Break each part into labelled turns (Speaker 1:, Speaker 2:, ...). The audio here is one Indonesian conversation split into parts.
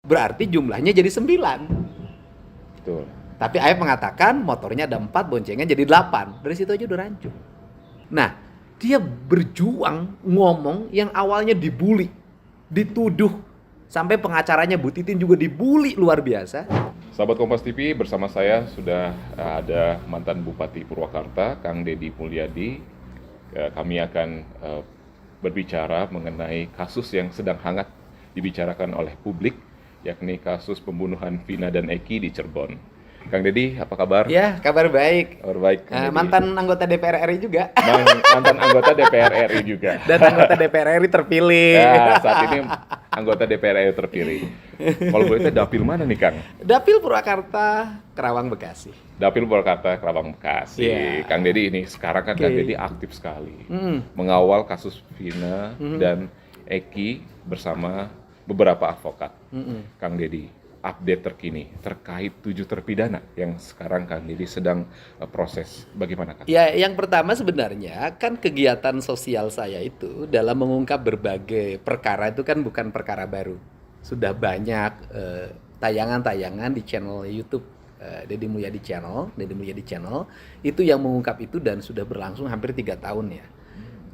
Speaker 1: berarti jumlahnya jadi 9.
Speaker 2: Betul.
Speaker 1: Tapi Aep mengatakan motornya ada 4, boncengnya jadi 8. Dari situ aja udah rancu. Nah, dia berjuang ngomong yang awalnya dibully, dituduh, sampai pengacaranya Bu Titin juga dibully luar biasa.
Speaker 2: Sahabat Kompas TV, bersama saya sudah ada mantan Bupati Purwakarta, Kang Deddy Mulyadi. Kami akan berbicara mengenai kasus yang sedang hangat dibicarakan oleh publik, yakni kasus pembunuhan Vina dan Eki di Cirebon. Kang Deddy, apa kabar?
Speaker 1: Ya, kabar baik.
Speaker 2: Kabar baik.
Speaker 1: Mantan anggota DPR RI juga.
Speaker 2: Mantan anggota DPR RI juga.
Speaker 1: Dan anggota DPR RI terpilih.
Speaker 2: Ya, saat ini anggota DPR RI terpilih. Kalau boleh tahu dapil mana nih, Kang?
Speaker 1: Dapil Purwakarta, Kerawang, Bekasi.
Speaker 2: Dapil Purwakarta, Kerawang, Bekasi.
Speaker 1: Yeah.
Speaker 2: Kang Deddy ini sekarang kan Kang Deddy aktif sekali mengawal kasus Vina dan Eki bersama beberapa advokat. Kang Deddy, update terkini terkait 7 terpidana yang sekarang Kang Deddy sedang proses. Bagaimana, Kang?
Speaker 1: Ya, yang pertama sebenarnya kan kegiatan sosial saya itu dalam mengungkap berbagai perkara itu kan bukan perkara baru. Sudah banyak tayangan-tayangan di channel YouTube Deddy Mulyadi Channel itu yang mengungkap itu dan sudah berlangsung hampir 3 tahun ya.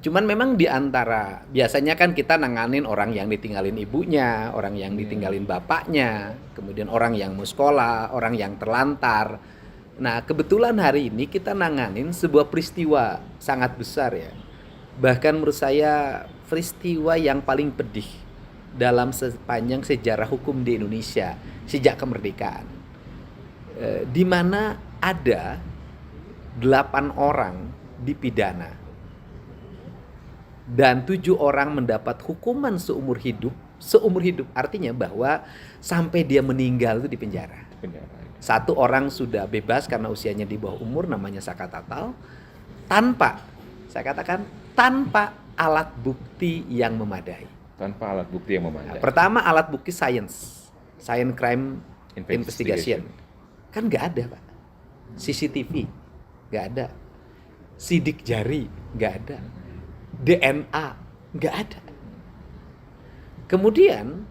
Speaker 1: Cuman memang di antara biasanya kan kita nanganin orang yang ditinggalin ibunya, orang yang ditinggalin bapaknya, kemudian orang yang mau sekolah, orang yang terlantar. Nah, kebetulan hari ini kita nanganin sebuah peristiwa sangat besar ya. Bahkan menurut saya peristiwa yang paling pedih dalam sepanjang sejarah hukum di Indonesia sejak kemerdekaan. Di mana ada 8 orang dipidana dan 7 orang mendapat hukuman seumur hidup artinya bahwa sampai dia meninggal itu di penjara. 1 orang sudah bebas karena usianya di bawah umur, namanya Saka Tatal, tanpa, saya katakan tanpa alat bukti yang memadai.
Speaker 2: Tanpa alat bukti yang memadai.
Speaker 1: Nah, pertama alat bukti science crime investigation. Kan nggak ada, Pak. CCTV nggak ada, sidik jari nggak ada, DNA nggak ada. Kemudian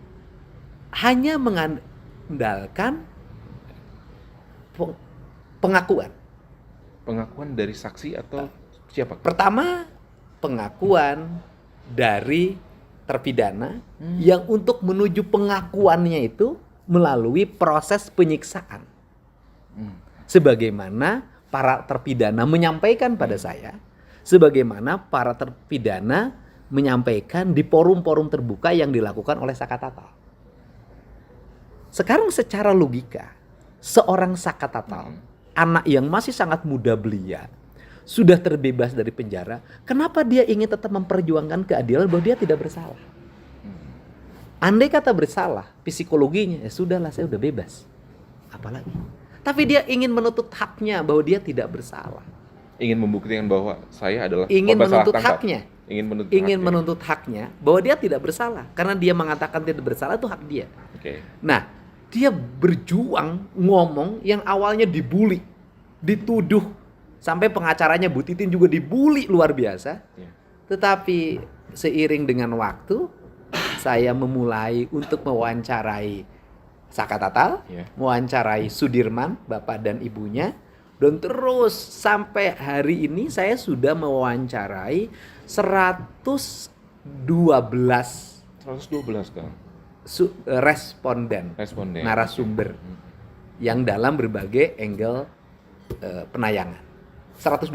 Speaker 1: hanya mengandalkan pengakuan
Speaker 2: dari saksi atau siapa?
Speaker 1: Pertama, pengakuan dari terpidana yang untuk menuju pengakuannya itu melalui proses penyiksaan. Sebagaimana para terpidana menyampaikan pada saya, sebagaimana para terpidana menyampaikan di forum-forum terbuka yang dilakukan oleh Saka Tatal. Sekarang secara logika, seorang Saka Tatal, anak yang masih sangat muda belia, sudah terbebas dari penjara, kenapa dia ingin tetap memperjuangkan keadilan bahwa dia tidak bersalah? Andai kata bersalah, psikologinya, ya sudahlah, saya udah bebas. Apalagi? Tapi dia ingin menuntut haknya bahwa dia tidak bersalah.
Speaker 2: Ingin membuktikan bahwa saya adalah
Speaker 1: ingin menuntut haknya.
Speaker 2: Ingin
Speaker 1: menuntut haknya bahwa dia tidak bersalah. Karena dia mengatakan tidak bersalah itu hak dia. Nah, dia berjuang ngomong yang awalnya dibully, dituduh, sampai pengacaranya Bu Titin juga dibully luar biasa. Tetapi seiring dengan waktu, saya memulai untuk mewawancarai Saka Tatal, mewawancarai Sudirman, bapak dan ibunya, dan terus sampai hari ini saya sudah mewawancarai 112
Speaker 2: Kang.
Speaker 1: Responden. Narasumber yang dalam berbagai angle penayangan. 112.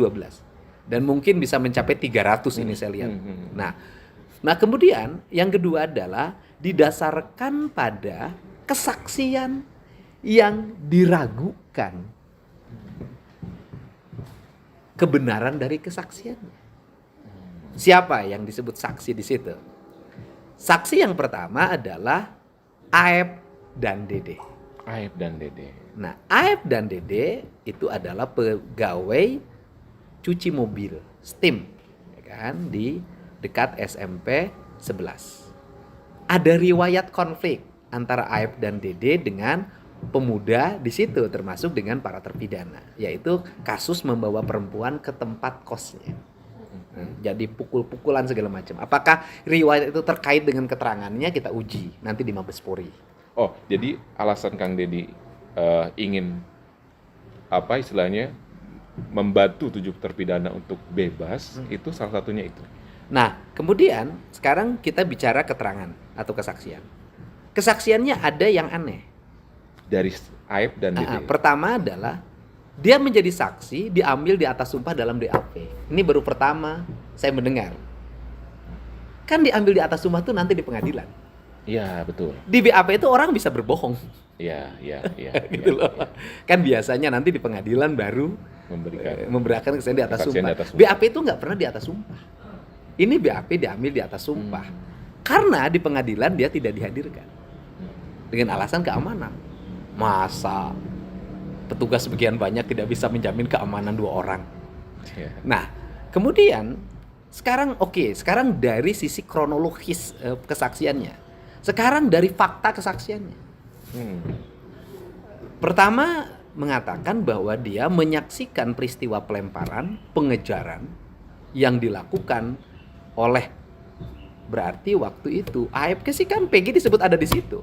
Speaker 1: Dan mungkin bisa mencapai 300 ini saya lihat. Nah, kemudian yang kedua adalah didasarkan pada kesaksian yang diragukan kebenaran dari kesaksiannya. Siapa yang disebut saksi di situ? Saksi yang pertama adalah Aep dan Dede. Nah, Aep dan Dede itu adalah pegawai cuci mobil, STIM, ya kan, di dekat SMP 11. Ada riwayat konflik antara Aep dan Dede dengan pemuda di situ, termasuk dengan para terpidana, yaitu kasus membawa perempuan ke tempat kosnya. Jadi pukul-pukulan segala macam. Apakah riwayat itu terkait dengan keterangannya, kita uji nanti di Mabes Polri.
Speaker 2: Oh, jadi alasan Kang Deddy ingin apa istilahnya membantu 7 terpidana untuk bebas itu salah satunya itu.
Speaker 1: Nah, kemudian sekarang kita bicara keterangan atau kesaksian. Kesaksiannya ada yang aneh.
Speaker 2: Dari Aib dan Dede.
Speaker 1: Pertama adalah dia menjadi saksi diambil di atas sumpah dalam DAP. Ini baru pertama saya mendengar. Kan diambil di atas sumpah itu nanti di pengadilan.
Speaker 2: Iya, betul.
Speaker 1: Di BAP itu orang bisa berbohong.
Speaker 2: Iya.
Speaker 1: Gitu loh. Kan biasanya nanti di pengadilan baru memberikan kesaksian di atas sumpah. BAP itu nggak pernah di atas sumpah. Ini BAP diambil di atas sumpah. Karena di pengadilan dia tidak dihadirkan. Dengan alasan keamanan. Masa petugas sebagian banyak tidak bisa menjamin keamanan 2 orang.
Speaker 2: Iya.
Speaker 1: Nah, kemudian sekarang dari sisi kronologis kesaksiannya. Sekarang dari fakta kesaksiannya. Pertama mengatakan bahwa dia menyaksikan peristiwa pelemparan, pengejaran yang dilakukan oleh, berarti waktu itu AFK sih kan PG disebut ada di situ.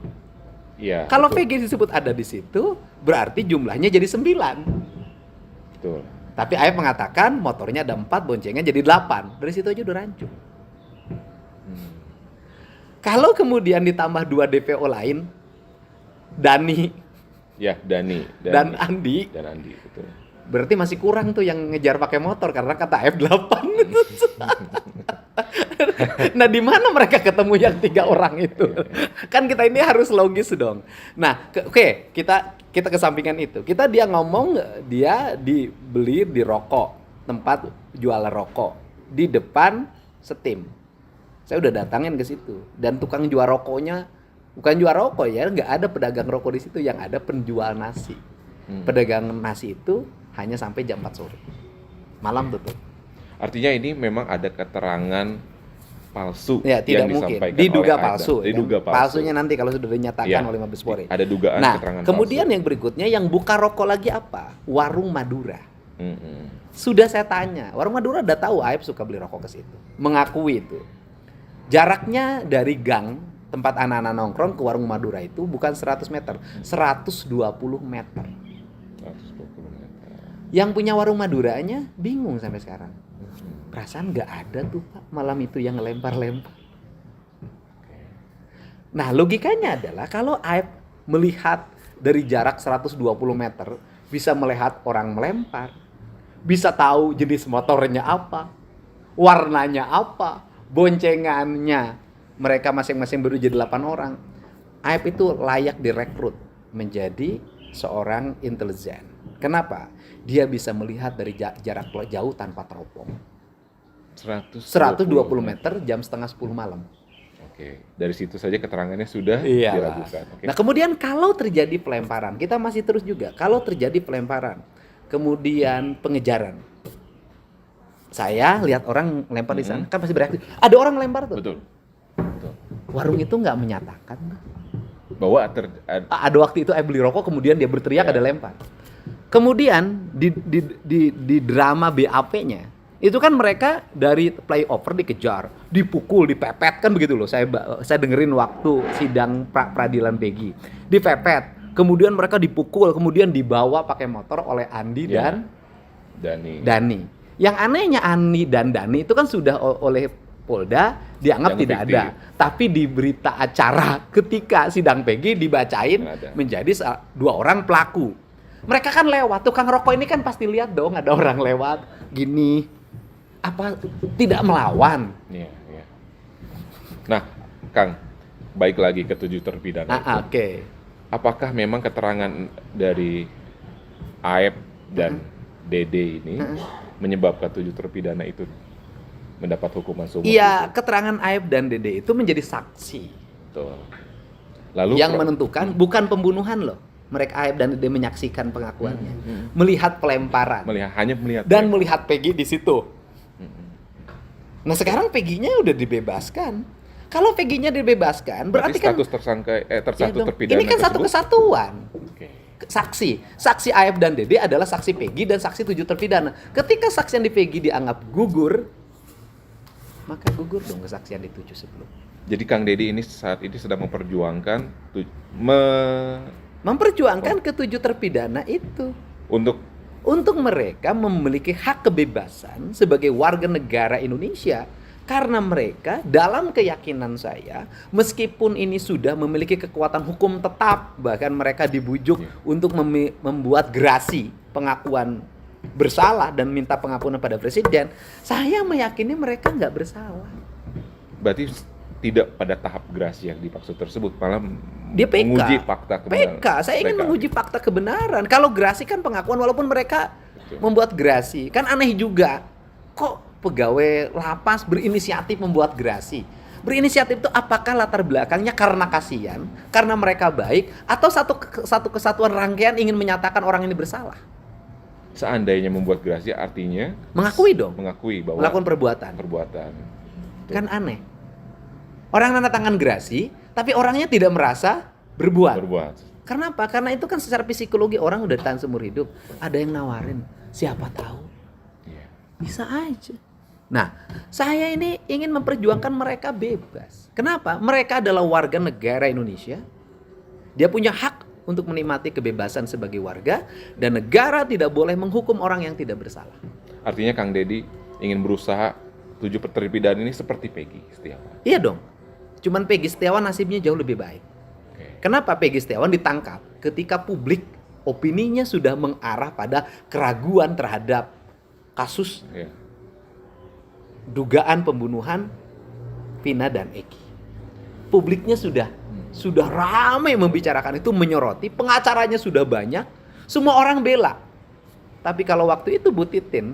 Speaker 2: Iya.
Speaker 1: Kalau
Speaker 2: betul.
Speaker 1: PG disebut ada di situ, berarti jumlahnya jadi 9.
Speaker 2: Betul.
Speaker 1: Tapi AF mengatakan motornya ada 4, boncengnya jadi 8. Dari situ aja udah rancu. Kalau kemudian ditambah 2 DPO lain, Dani
Speaker 2: Ya, Dani.
Speaker 1: dan Andi,
Speaker 2: Betul.
Speaker 1: berarti masih kurang tuh yang ngejar pakai motor karena kata AF 8. Nah, di mana mereka ketemu yang 3 orang itu? Kan kita ini harus logis dong. Nah, oke, kita kesampingkan itu. Dia ngomong dia dibeli di rokok, tempat jual rokok di depan Setim. Saya udah datangin ke situ dan tukang jual rokoknya bukan jual rokok ya, nggak ada pedagang rokok di situ, yang ada penjual nasi. Pedagang nasi itu hanya sampai jam 4 sore. Malam tutup.
Speaker 2: Artinya ini memang ada keterangan palsu
Speaker 1: Ya, tidak
Speaker 2: yang
Speaker 1: mungkin.
Speaker 2: disampaikan
Speaker 1: Diduga
Speaker 2: oleh
Speaker 1: palsu.
Speaker 2: Aibda. Diduga palsu.
Speaker 1: Palsunya nanti kalau sudah dinyatakan oleh Mabes Polri.
Speaker 2: Ada dugaan keterangan
Speaker 1: kemudian
Speaker 2: palsu.
Speaker 1: yang berikutnya yang buka rokok lagi apa? Warung Madura. Sudah saya tanya, Warung Madura udah tahu Aib suka beli rokok ke situ. Mengakui itu. Jaraknya dari gang tempat anak-anak nongkrong ke Warung Madura itu bukan 100 meter, 120 meter.
Speaker 2: 120 meter.
Speaker 1: Yang punya Warung Maduranya bingung sampai sekarang. Perasaan nggak ada tuh Pak malam itu yang ngelempar-lempar. Nah, logikanya adalah kalau Aib melihat dari jarak 120 meter, bisa melihat orang melempar, bisa tahu jenis motornya apa, warnanya apa, boncengannya, mereka masing-masing baru jadi 8 orang. Aib itu layak direkrut menjadi seorang intelijen. Kenapa? Dia bisa melihat dari jarak jauh tanpa teropong. 120 meter jam setengah 10 malam.
Speaker 2: Oke, dari situ saja keterangannya sudah
Speaker 1: Iya.
Speaker 2: diragukan. Oke.
Speaker 1: Nah, kemudian kalau terjadi pelemparan, kita masih terus juga. Kalau terjadi pelemparan, kemudian pengejaran. Saya lihat orang lempar di sana, kan pasti bereaksi. Ada orang lempar tuh.
Speaker 2: Betul.
Speaker 1: Warung itu nggak menyatakan
Speaker 2: Bahwa
Speaker 1: ada waktu itu beli rokok, kemudian dia berteriak ada lempar. Kemudian di drama BAP-nya itu kan mereka dari flyover dikejar, dipukul, dipepet kan begitu loh. Saya dengerin waktu sidang peradilan Peggy. Dipepet, kemudian mereka dipukul, kemudian dibawa pakai motor oleh Andi dan Dani. Yang anehnya Andi dan Dani itu kan sudah oleh Polda dianggap tidak ada. Tapi di berita acara ketika sidang Peggy dibacain menjadi 2 orang pelaku. Mereka kan lewat, tukang rokok ini kan pasti lihat dong ada orang lewat gini. Apa tidak melawan?
Speaker 2: Iya. Nah, Kang, baik lagi ke 7 terpidana.
Speaker 1: Oke.
Speaker 2: Apakah memang keterangan dari Aib dan Dede ini menyebabkan 7 terpidana itu mendapat hukuman seumur hidup?
Speaker 1: Iya, keterangan Aib dan Dede itu menjadi saksi.
Speaker 2: Betul. Lalu
Speaker 1: yang menentukan bukan pembunuhan loh. Mereka Aib dan Dede menyaksikan pengakuannya, melihat pelemparan,
Speaker 2: hanya melihat
Speaker 1: dan melihat Peggy di situ. Nah, sekarang Peggy-nya udah dibebaskan. Kalau Peggy-nya dibebaskan, berarti kan
Speaker 2: status tersangka terpidana
Speaker 1: ini kan satu
Speaker 2: tersebut?
Speaker 1: Kesatuan.
Speaker 2: Oke.
Speaker 1: Saksi Aib dan Dede adalah saksi Peggy dan saksi 7 terpidana. Ketika saksian di Peggy dianggap gugur, maka gugur dong kesaksian di 7 sebelum.
Speaker 2: Jadi Kang Deddy ini saat ini sedang memperjuangkan me-
Speaker 1: Memperjuangkan ketujuh terpidana itu.
Speaker 2: untuk
Speaker 1: Untuk mereka memiliki hak kebebasan sebagai warga negara Indonesia. Karena mereka dalam keyakinan saya, meskipun ini sudah memiliki kekuatan hukum tetap, bahkan mereka dibujuk untuk membuat gerasi pengakuan bersalah dan minta pengampunan pada presiden, saya meyakini mereka nggak bersalah.
Speaker 2: berarti tidak pada tahap gerasi yang dimaksud tersebut, malah
Speaker 1: Dia PK.
Speaker 2: menguji fakta kebenaran.
Speaker 1: PK, saya ingin
Speaker 2: PK.
Speaker 1: menguji fakta kebenaran. Kalau gerasi kan pengakuan, walaupun mereka
Speaker 2: Betul.
Speaker 1: membuat gerasi, kan aneh juga. Kok pegawai lapas berinisiatif membuat gerasi? Berinisiatif itu apakah latar belakangnya karena kasihan, karena mereka baik, atau satu kesatuan rangkaian ingin menyatakan orang ini bersalah?
Speaker 2: Seandainya membuat gerasi artinya
Speaker 1: Mengakui dong,
Speaker 2: mengakui bahwa
Speaker 1: melakukan perbuatan. Kan aneh. Orang nanda tangan gerasi, tapi orangnya tidak merasa berbuat. Karena apa? Karena itu kan secara psikologi orang udah tahan seumur hidup. Ada yang nawarin, siapa tahu.
Speaker 2: Iya.
Speaker 1: Bisa aja. Nah, saya ini ingin memperjuangkan mereka bebas. Kenapa? Mereka adalah warga negara Indonesia. Dia punya hak untuk menikmati kebebasan sebagai warga, dan negara tidak boleh menghukum orang yang tidak bersalah.
Speaker 2: Artinya Kang Deddy ingin berusaha 7 terpidana ini seperti Peggy Setiawan.
Speaker 1: Iya dong. Cuman Peggy Setiawan nasibnya jauh lebih baik.
Speaker 2: Oke.
Speaker 1: Kenapa Peggy Setiawan ditangkap? Ketika publik opininya sudah mengarah pada keraguan terhadap kasus
Speaker 2: Iya.
Speaker 1: dugaan pembunuhan Vina dan Eki. Publiknya sudah ramai membicarakan itu, menyoroti, pengacaranya sudah banyak, semua orang bela. Tapi kalau waktu itu Bu Titin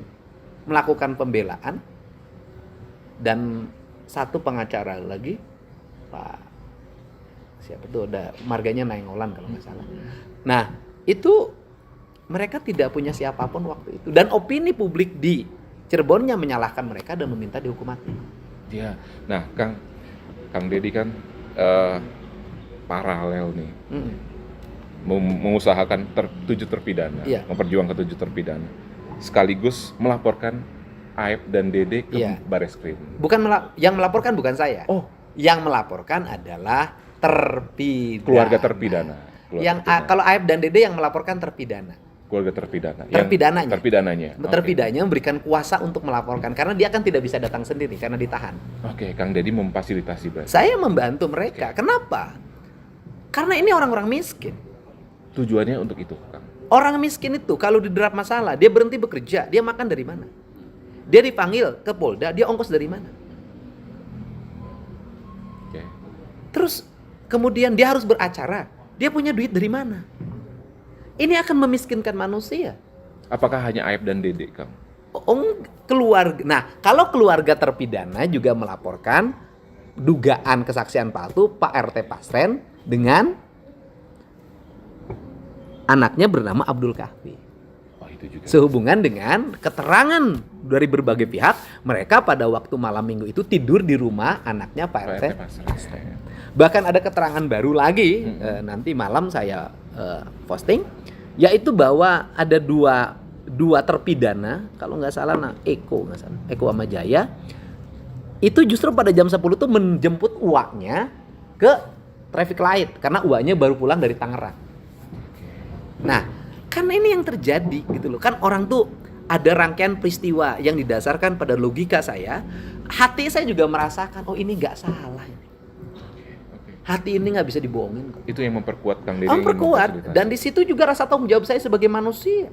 Speaker 1: melakukan pembelaan dan satu pengacara lagi, Pak siapa tuh, ada marganya Nainggolan kalau nggak salah. Nah, itu mereka tidak punya siapapun waktu itu, dan opini publik di Cirebonnya menyalahkan mereka dan meminta dihukum mati.
Speaker 2: Iya. Nah, Kang Deddy kan paralel nih, mengusahakan 7 terpidana,
Speaker 1: Iya.
Speaker 2: memperjuangkan 7 terpidana, sekaligus melaporkan Aep dan Dede ke
Speaker 1: Iya.
Speaker 2: Bareskrim.
Speaker 1: Yang melaporkan bukan saya.
Speaker 2: Oh,
Speaker 1: Yang melaporkan adalah terpidana.
Speaker 2: keluarga terpidana.
Speaker 1: Kalau Aep dan Dede yang melaporkan terpidana.
Speaker 2: Keluarga terpidana.
Speaker 1: Terpidananya.
Speaker 2: Terpidananya.
Speaker 1: Terpidananya memberikan kuasa untuk melaporkan karena dia kan tidak bisa datang sendiri karena ditahan.
Speaker 2: Oke, Kang Deddy memfasilitasi berarti.
Speaker 1: Saya membantu mereka. Kenapa? Karena ini orang-orang miskin.
Speaker 2: Tujuannya untuk itu, Kang.
Speaker 1: Orang miskin itu kalau diderap masalah, dia berhenti bekerja, dia makan dari mana? Dia dipanggil ke Polda, dia ongkos dari mana?
Speaker 2: Oke.
Speaker 1: Terus kemudian dia harus beracara, dia punya duit dari mana? Ini akan memiskinkan manusia.
Speaker 2: Apakah hanya Aep dan Dede, Kang?
Speaker 1: Keluarga. Nah, kalau keluarga terpidana juga melaporkan dugaan kesaksian palsu Pak RT Pasren dengan anaknya bernama Abdul Kahfi.
Speaker 2: Oh, itu juga.
Speaker 1: Sehubungan dengan keterangan dari berbagai pihak, mereka pada waktu malam minggu itu tidur di rumah anaknya Pak RT.
Speaker 2: Pasren.
Speaker 1: Bahkan ada keterangan baru lagi, nanti malam saya posting, yaitu bahwa ada dua terpidana, kalau nggak salah Eko sama Jaya, itu justru pada jam 10 tuh menjemput uaknya ke traffic light karena uaknya baru pulang dari Tangerang. Nah, kan ini yang terjadi gitu loh. Kan orang tuh ada rangkaian peristiwa yang didasarkan pada logika saya. Hati saya juga merasakan, oh ini nggak salah. Hati ini nggak bisa dibohongin kok.
Speaker 2: Itu yang memperkuat Kang Deddy.
Speaker 1: Memperkuat, dan di situ juga rasa tanggung jawab saya sebagai manusia,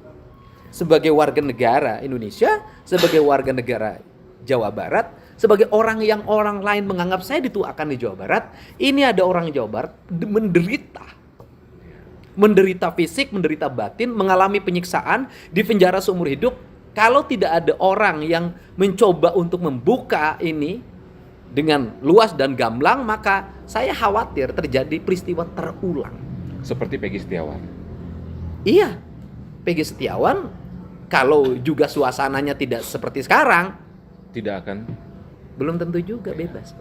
Speaker 1: sebagai warga negara Indonesia, sebagai warga negara Jawa Barat, sebagai orang yang orang lain menganggap saya dituakan di Jawa Barat. Ini ada orang Jawa Barat menderita fisik, menderita batin, mengalami penyiksaan, di penjara seumur hidup. Kalau tidak ada orang yang mencoba untuk membuka ini dengan luas dan gamblang, maka saya khawatir terjadi peristiwa terulang.
Speaker 2: Seperti Peggy Setiawan.
Speaker 1: Iya, Peggy Setiawan kalau juga suasananya tidak seperti sekarang,
Speaker 2: Tidak akan.
Speaker 1: belum tentu juga bebas.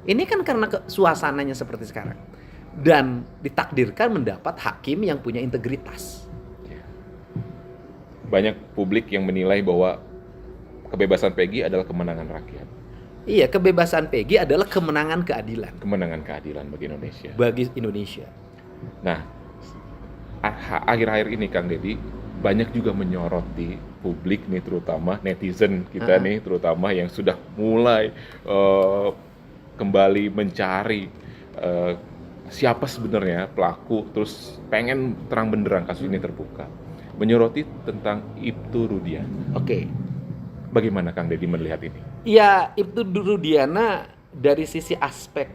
Speaker 1: Ini kan karena suasananya seperti sekarang. Dan ditakdirkan mendapat hakim yang punya integritas.
Speaker 2: Banyak publik yang menilai bahwa kebebasan Peggy adalah kemenangan rakyat.
Speaker 1: Iya, kebebasan Peggy adalah kemenangan keadilan
Speaker 2: Kemenangan keadilan bagi Indonesia.
Speaker 1: bagi Indonesia.
Speaker 2: Nah, akhir-akhir ini Kang Deddy banyak juga menyoroti publik nih, terutama netizen kita nih, terutama yang sudah mulai kembali mencari siapa sebenarnya pelaku, terus pengen terang benderang kasus ini terbuka, menyoroti tentang Ibtu Rudiana.
Speaker 1: Oke.
Speaker 2: Bagaimana Kang Deddy melihat ini?
Speaker 1: Ya, Ibtu Rudiana dari sisi aspek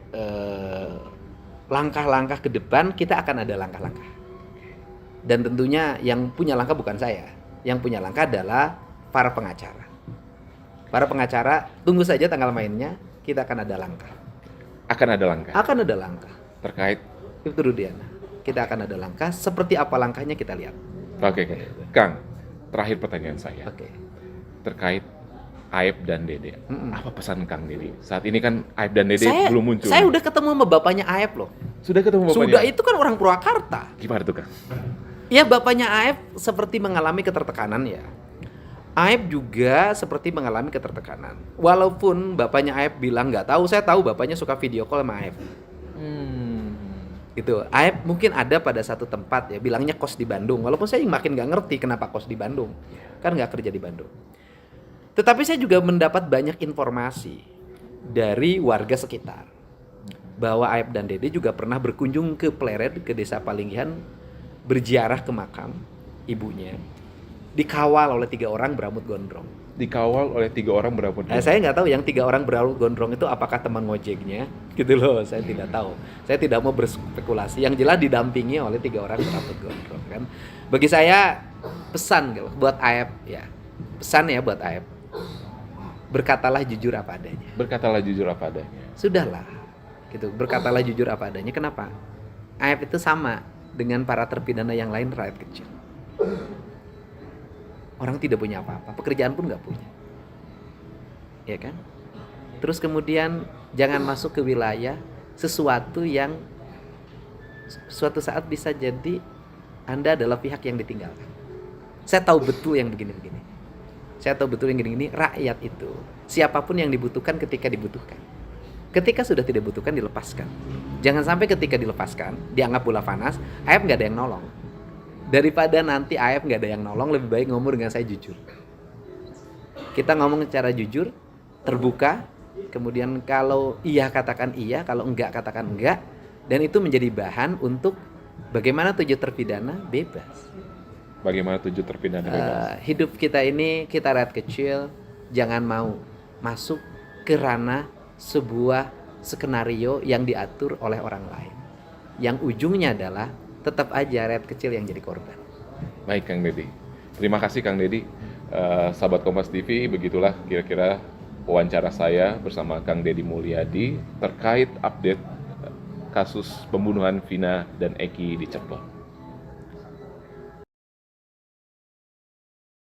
Speaker 1: langkah-langkah ke depan, kita akan ada langkah-langkah. Dan tentunya yang punya langkah bukan saya. Yang punya langkah adalah para pengacara. Para pengacara, tunggu saja tanggal mainnya, kita akan ada langkah.
Speaker 2: Akan ada langkah
Speaker 1: Akan ada langkah.
Speaker 2: terkait.
Speaker 1: Ibtu Rudiana. Kita akan ada langkah, seperti apa langkahnya kita lihat.
Speaker 2: Oke, Kang, terakhir pertanyaan saya
Speaker 1: Oke.
Speaker 2: terkait Aep dan Dede. Apa pesan Kang Deddy? Saat ini kan Aep dan Dede belum muncul.
Speaker 1: Saya udah ketemu sama bapaknya Aep loh.
Speaker 2: Sudah ketemu bapaknya?
Speaker 1: Sudah, itu kan orang Purwakarta.
Speaker 2: Gimana tuh Kang?
Speaker 1: Ya, bapaknya Aep seperti mengalami ketertekanan ya. Aep juga seperti mengalami ketertekanan. Walaupun bapaknya Aep bilang nggak tahu, saya tahu bapaknya suka video call sama Aep. Itu Aep mungkin ada pada satu tempat ya, bilangnya kos di Bandung. Walaupun saya makin nggak ngerti kenapa kos di Bandung, kan nggak kerja di Bandung. Tetapi saya juga mendapat banyak informasi dari warga sekitar bahwa Aep dan Dede juga pernah berkunjung ke Pleret, ke desa Palinggihan, berziarah ke makam ibunya, dikawal oleh 3 orang berambut gondrong.
Speaker 2: Dikawal oleh 3 orang berambut gondrong.
Speaker 1: Saya nggak tahu yang 3 orang berambut gondrong itu apakah teman ngojeknya, gitu loh. Saya tidak tahu. Saya tidak mau berspekulasi. Yang jelas didampingi oleh 3 orang berambut gondrong kan. Bagi saya pesan gitu, buat Aep ya, pesan ya buat Aep. Berkatalah jujur apa adanya.
Speaker 2: Berkatalah jujur apa adanya.
Speaker 1: Sudahlah, gitu. Berkatalah jujur apa adanya. Kenapa? Aep itu sama dengan para terpidana yang lain, rakyat kecil. Orang tidak punya apa-apa, pekerjaan pun nggak punya, ya kan? Terus kemudian jangan masuk ke wilayah sesuatu yang suatu saat bisa jadi Anda adalah pihak yang ditinggalkan. Saya tahu betul yang begini-begini. Saya tahu betul yang gini-gini. Rakyat itu siapapun yang dibutuhkan ketika dibutuhkan. Ketika sudah tidak dibutuhkan, dilepaskan. Jangan sampai ketika dilepaskan dianggap bola panas, Aep nggak ada yang nolong. Daripada nanti Aep nggak ada yang nolong, lebih baik ngomong dengan saya jujur. Kita ngomong secara jujur, terbuka. Kemudian kalau iya katakan iya, kalau enggak katakan enggak. Dan itu menjadi bahan untuk bagaimana 7 terpidana bebas.
Speaker 2: Bagaimana 7 terpidana bebas?
Speaker 1: Hidup kita ini, kita rakyat kecil, jangan mau masuk ke ranah sebuah skenario yang diatur oleh orang lain. Yang ujungnya adalah tetap aja rakyat kecil yang jadi korban.
Speaker 2: Baik Kang Deddy. Terima kasih Kang Deddy. Sahabat Kompas TV, begitulah kira-kira wawancara saya bersama Kang Deddy Mulyadi terkait update kasus pembunuhan Vina dan Eki di Cirebon.